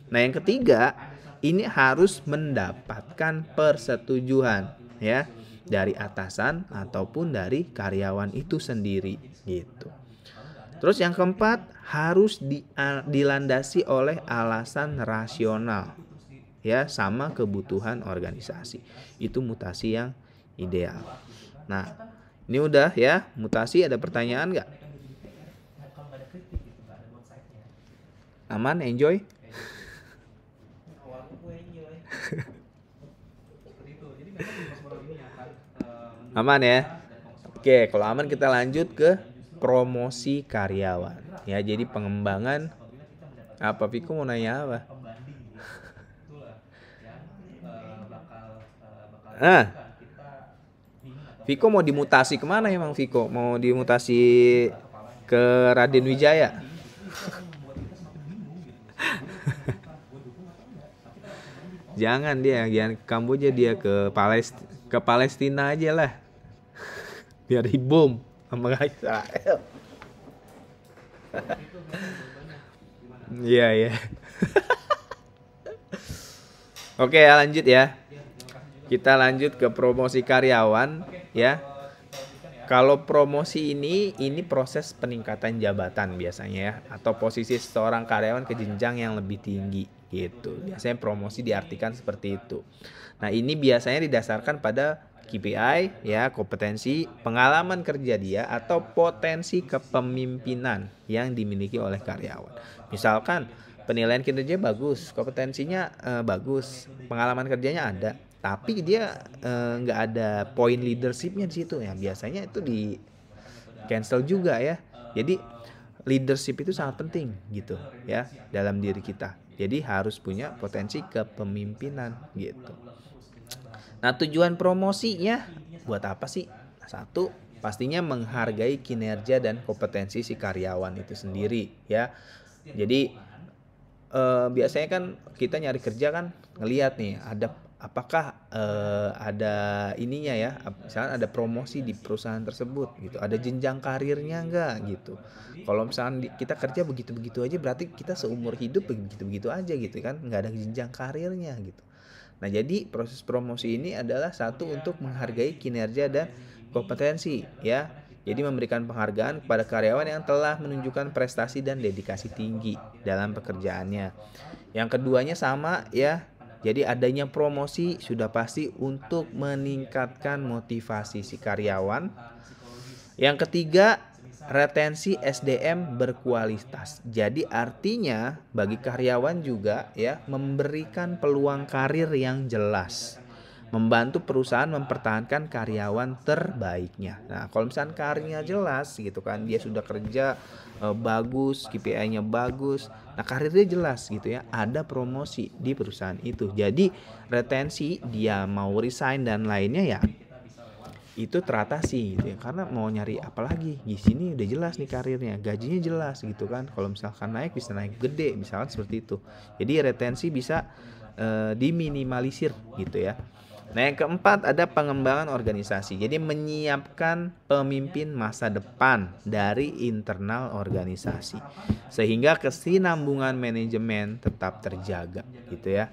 Nah, yang ketiga, ini harus mendapatkan persetujuan ya dari atasan ataupun dari karyawan itu sendiri gitu. Terus yang keempat, harus dilandasi oleh alasan rasional ya, sama kebutuhan organisasi. Itu mutasi yang ideal. Nah, ini udah ya, mutasi. Ada pertanyaan nggak? Aman, enjoy? Aman ya? Oke, kalau aman kita lanjut ke promosi karyawan ya. Jadi pengembangan apa, Viko mau nanya apa? Viko mau dimutasi kemana emang Viko? Mau dimutasi ke Raden Wijaya? Jangan ke Kamboja, dia ke Palestina aja lah. Biar dibom sama Israel. Iya ya. Oke, lanjut ya. Kita lanjut ke promosi karyawan ya. Kalau promosi ini proses peningkatan jabatan biasanya ya, atau posisi seorang karyawan ke jenjang yang lebih tinggi gitu. Biasanya promosi diartikan seperti itu. Nah, ini biasanya didasarkan pada KPI ya, kompetensi, pengalaman kerja dia, atau potensi kepemimpinan yang dimiliki oleh karyawan. Misalkan penilaian kinerja bagus, kompetensinya bagus, pengalaman kerjanya ada, tapi dia nggak ada poin leadershipnya di situ ya, biasanya itu di cancel juga ya. Jadi leadership itu sangat penting gitu ya dalam diri kita. Jadi harus punya potensi kepemimpinan gitu. Nah, tujuan promosinya buat apa sih? Satu, pastinya menghargai kinerja dan kompetensi si karyawan itu sendiri ya. Jadi biasanya kan kita nyari kerja kan ngelihat nih apakah ada ininya ya, misalnya ada promosi di perusahaan tersebut gitu, ada jenjang karirnya enggak gitu. Kalau misalnya kita kerja begitu-begitu aja, berarti kita seumur hidup begitu-begitu aja gitu kan, nggak ada jenjang karirnya gitu. Nah, jadi proses promosi ini adalah satu untuk menghargai kinerja dan kompetensi ya. Jadi memberikan penghargaan kepada karyawan yang telah menunjukkan prestasi dan dedikasi tinggi dalam pekerjaannya. Yang keduanya sama ya. Jadi adanya promosi sudah pasti untuk meningkatkan motivasi si karyawan. Yang ketiga, retensi SDM berkualitas. Jadi artinya bagi karyawan juga ya, memberikan peluang karir yang jelas, membantu perusahaan mempertahankan karyawan terbaiknya. Nah, kalau misalnya karirnya jelas gitu kan, dia sudah kerja bagus, KPI-nya bagus, nah karirnya jelas gitu ya, ada promosi di perusahaan itu. Jadi retensi, dia mau resign dan lainnya ya itu teratasi gitu ya, karena mau nyari apa lagi, di sini udah jelas nih karirnya, gajinya jelas gitu kan. Kalau misalkan naik bisa naik gede misalkan seperti itu. Jadi retensi bisa diminimalisir gitu ya. Nah, yang keempat ada pengembangan organisasi. Jadi menyiapkan pemimpin masa depan dari internal organisasi sehingga kesinambungan manajemen tetap terjaga gitu ya.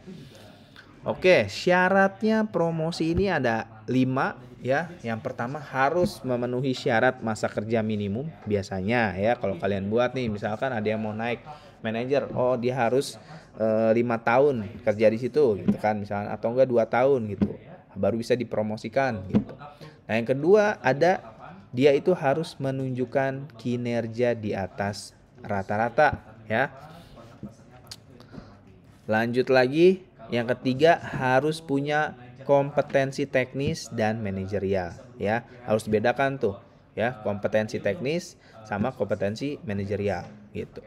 Oke, syaratnya promosi ini ada 5 ya. Yang pertama harus memenuhi syarat masa kerja minimum biasanya ya. Kalau kalian buat nih, misalkan ada yang mau naik manajer, oh dia harus 5 tahun kerja di situ gitu kan, misalkan, atau enggak 2 tahun gitu, baru bisa dipromosikan gitu. Nah, yang kedua ada dia itu harus menunjukkan kinerja di atas rata-rata ya. Lanjut lagi, yang ketiga harus punya kompetensi teknis dan manajerial ya. Harus dibedakan tuh ya, kompetensi teknis sama kompetensi manajerial gitu.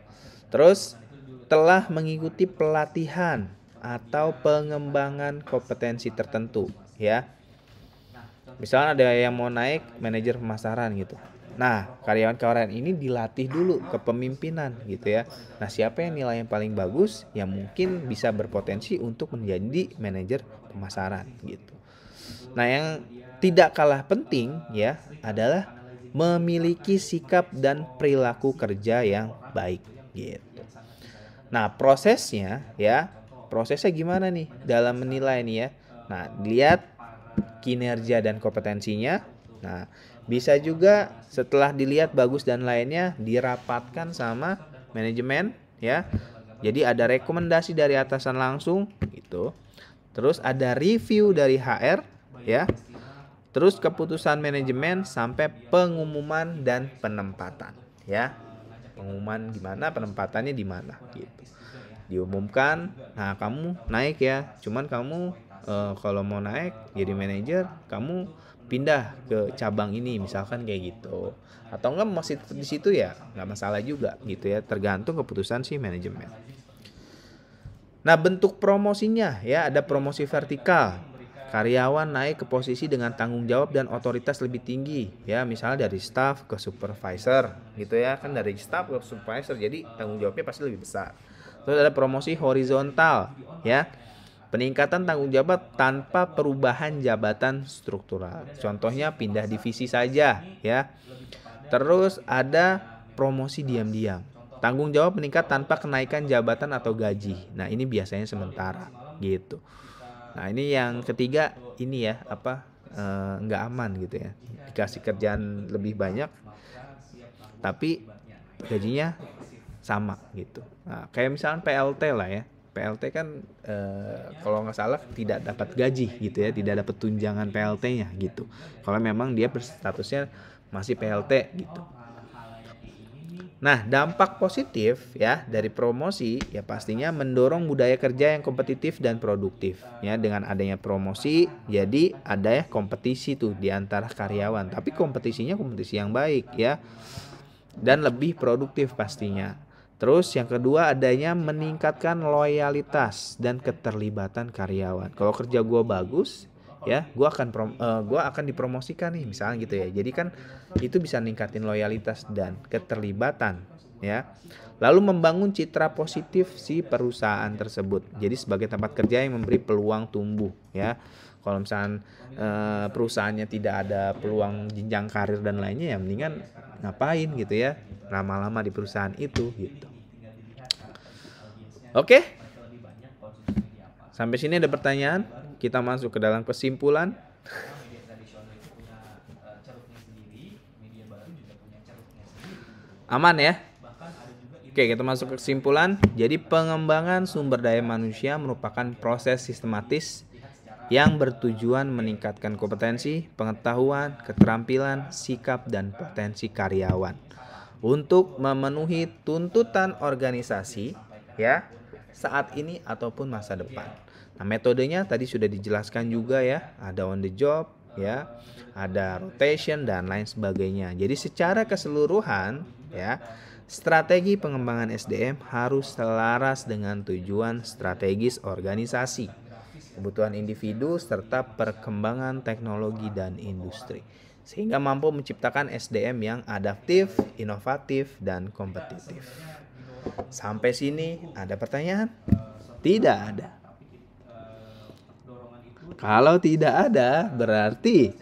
Terus telah mengikuti pelatihan atau pengembangan kompetensi tertentu ya. Misalnya ada yang mau naik manajer pemasaran gitu. Nah, karyawan-karyawan ini dilatih dulu kepemimpinan gitu ya. Nah, siapa yang nilai yang paling bagus, yang mungkin bisa berpotensi untuk menjadi manajer pemasaran gitu. Nah, yang tidak kalah penting ya adalah memiliki sikap dan perilaku kerja yang baik gitu. Nah, prosesnya gimana nih dalam menilai nih ya. Nah, dilihat kinerja dan kompetensinya. Nah, bisa juga setelah dilihat bagus dan lainnya dirapatkan sama manajemen ya. Jadi ada rekomendasi dari atasan langsung gitu. Terus ada review dari HR ya. Terus keputusan manajemen sampai pengumuman dan penempatan ya. Pengumuman gimana, penempatannya di mana gitu. Diumumkan, nah kamu naik ya. Cuman kamu kalau mau naik jadi manajer, kamu pindah ke cabang ini misalkan kayak gitu. Atau enggak masih di situ ya, enggak masalah juga gitu ya, tergantung keputusan si manajemen. Nah, bentuk promosinya ya ada promosi vertikal. karyawan naik ke posisi dengan tanggung jawab dan otoritas lebih tinggi, ya misalnya dari staff ke supervisor gitu ya, kan dari staff ke supervisor jadi tanggung jawabnya pasti lebih besar. Terus ada promosi horizontal, ya, peningkatan tanggung jawab tanpa perubahan jabatan struktural, contohnya pindah divisi saja, ya. Terus ada promosi diam-diam, tanggung jawab meningkat tanpa kenaikan jabatan atau gaji. Nah ini biasanya sementara gitu. Nah ini yang ketiga, ini ya nggak aman gitu ya, dikasih kerjaan lebih banyak tapi gajinya sama gitu. Nah, kayak misalnya PLT lah ya, PLT kan kalau nggak salah tidak dapat gaji gitu ya, tidak dapat tunjangan PLT-nya gitu kalau memang dia berstatusnya masih PLT gitu. Nah, dampak positif ya dari promosi ya pastinya mendorong budaya kerja yang kompetitif dan produktif. Ya, dengan adanya promosi jadi ada kompetisi tuh di antara karyawan, tapi kompetisinya kompetisi yang baik ya dan lebih produktif pastinya. Terus yang kedua adanya meningkatkan loyalitas dan keterlibatan karyawan. Kalau kerja gue bagus, ya gue akan dipromosikan nih misalnya gitu ya. Jadi kan itu bisa ningkatin loyalitas dan keterlibatan, ya. Lalu membangun citra positif si perusahaan tersebut. Jadi sebagai tempat kerja yang memberi peluang tumbuh, ya. Kalau misalnya perusahaannya tidak ada peluang jenjang karir dan lainnya, ya mendingan ngapain gitu ya, lama-lama di perusahaan itu gitu. Oke, sampai sini ada pertanyaan, kita masuk ke dalam kesimpulan. Aman ya? Oke, kita masuk ke kesimpulan. Jadi pengembangan sumber daya manusia merupakan proses sistematis yang bertujuan meningkatkan kompetensi, pengetahuan, keterampilan, sikap, dan potensi karyawan untuk memenuhi tuntutan organisasi ya saat ini ataupun masa depan. Nah, metodenya tadi sudah dijelaskan juga ya, ada on the job ya, ada rotation dan lain sebagainya. Jadi secara keseluruhan ya, strategi pengembangan SDM harus selaras dengan tujuan strategis organisasi, kebutuhan individu, serta perkembangan teknologi dan industri, sehingga mampu menciptakan SDM yang adaptif, inovatif, dan kompetitif. Sampai sini ada pertanyaan? Tidak ada. Kalau tidak ada berarti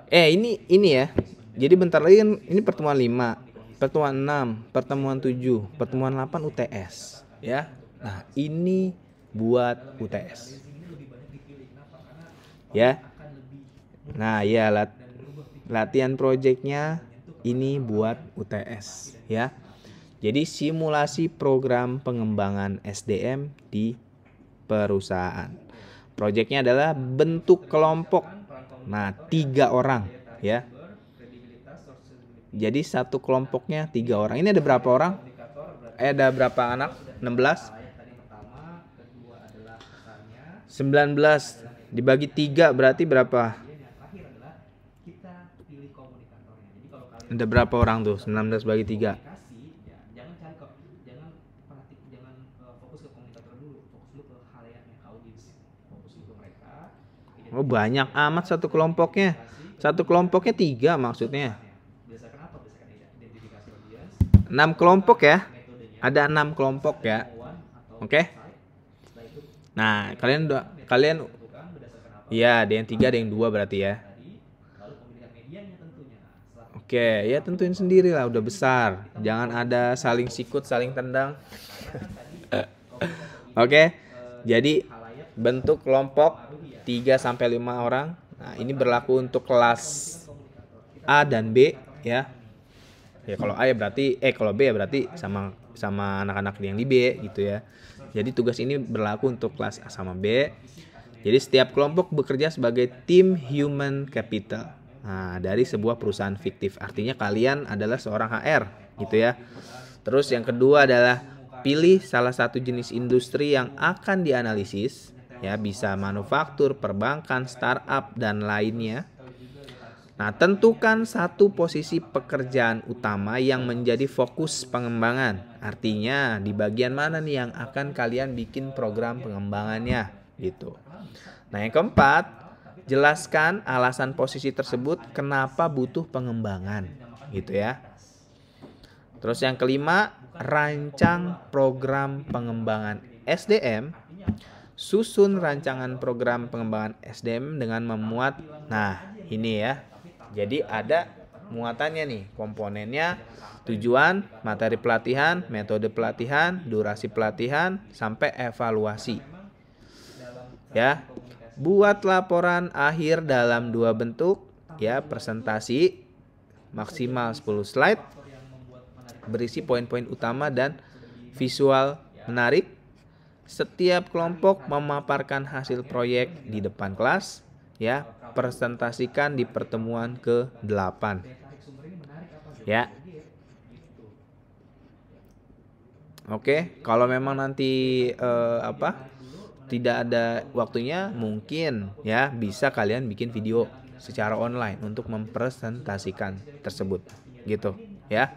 ini ya. Jadi bentar lagi kan ini pertemuan 5, pertemuan 6, pertemuan 7, pertemuan 8 UTS ya. Nah, ini buat UTS. Ya. Nah, ya latihan proyeknya ini buat UTS ya. Jadi simulasi program pengembangan SDM di perusahaan. Proyeknya adalah bentuk kelompok. Nah, 3 orang ya. Jadi satu kelompoknya 3 orang. Ini ada berapa orang? Ada berapa anak? 16. 19 dibagi 3 berarti berapa? Ada berapa orang tuh? 19 bagi 3. Oh, banyak amat satu kelompoknya. Satu kelompoknya 3 maksudnya. 6 kelompok ya. Ada 6 kelompok ya. Oke. Nah, kalian ya, ada yang 3, ada yang 2 berarti ya. Oke, ya tentuin sendiri lah, udah besar. Jangan ada saling sikut, saling tendang. Oke. Jadi bentuk kelompok 3-5 orang. Nah, ini berlaku untuk kelas A dan B ya. Ya kalau A ya berarti kalau B ya berarti sama anak-anak yang di B gitu ya. Jadi tugas ini berlaku untuk kelas A sama B. Jadi setiap kelompok bekerja sebagai tim human capital. Nah, dari sebuah perusahaan fiktif. Artinya kalian adalah seorang HR gitu ya. Terus yang kedua adalah pilih salah satu jenis industri yang akan dianalisis. Ya, bisa manufaktur, perbankan, startup, dan lainnya. Nah, tentukan satu posisi pekerjaan utama yang menjadi fokus pengembangan. Artinya, di bagian mana nih yang akan kalian bikin program pengembangannya gitu. Nah, yang keempat, jelaskan alasan posisi tersebut kenapa butuh pengembangan gitu ya. Terus yang kelima, rancang program pengembangan SDM. Susun rancangan program pengembangan SDM dengan memuat, nah ini ya. Jadi ada muatannya nih, komponennya, tujuan, materi pelatihan, metode pelatihan, durasi pelatihan, sampai evaluasi. Ya. Buat laporan akhir dalam 2 bentuk, ya, presentasi maksimal 10 slide, berisi poin-poin utama dan visual menarik. Setiap kelompok memaparkan hasil proyek di depan kelas, ya, presentasikan di pertemuan ke-8. Ya. Oke, kalau memang nanti tidak ada waktunya, mungkin ya bisa kalian bikin video secara online untuk mempresentasikan tersebut gitu ya.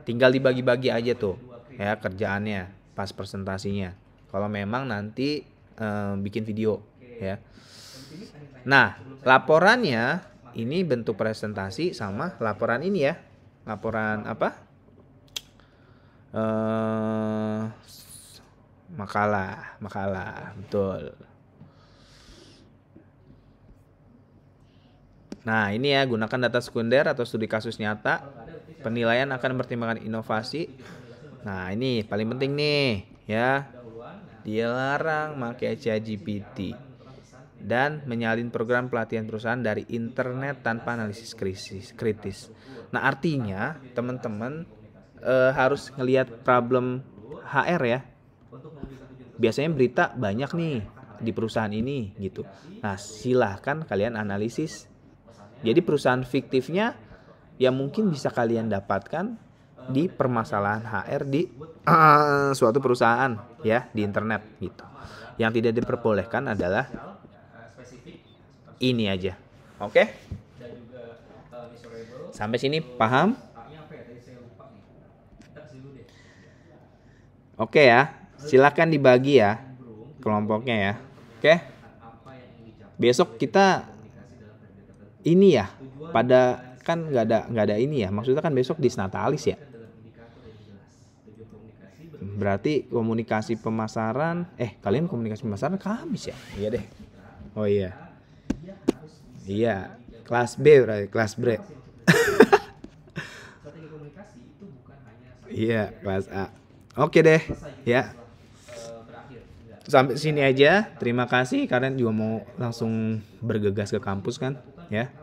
Tinggal dibagi-bagi aja tuh ya kerjaannya pas presentasinya. Kalau memang nanti bikin video ya. Nah, laporannya ini bentuk presentasi sama laporan ini ya. Laporan apa? Makalah, betul. Nah, ini ya, gunakan data sekunder atau studi kasus nyata. Penilaian akan mempertimbangkan inovasi. Nah, ini paling penting nih, ya. Dilarang pakai ChatGPT dan menyalin program pelatihan perusahaan dari internet tanpa analisis kritis. Nah, artinya teman-teman harus ngelihat problem HR ya. Biasanya berita banyak nih di perusahaan ini gitu. Nah, silahkan kalian analisis. Jadi perusahaan fiktifnya yang mungkin bisa kalian dapatkan di permasalahan HR di suatu perusahaan ya di internet gitu. Yang tidak diperbolehkan adalah ini aja. Oke? Sampai sini paham? Oke ya, silakan dibagi ya kelompoknya ya. Oke. Besok kita ini ya, pada kan nggak ada ini ya. Maksudnya kan besok disnatalis ya. Berarti komunikasi pemasaran, kalian komunikasi pemasaran Kamis ya? Iya deh. Oh iya. Iya, kelas B berarti, kelas B. Iya, kelas A. Oke deh, ya. Sampai sini aja. Terima kasih. Kalian juga mau langsung bergegas ke kampus kan, ya.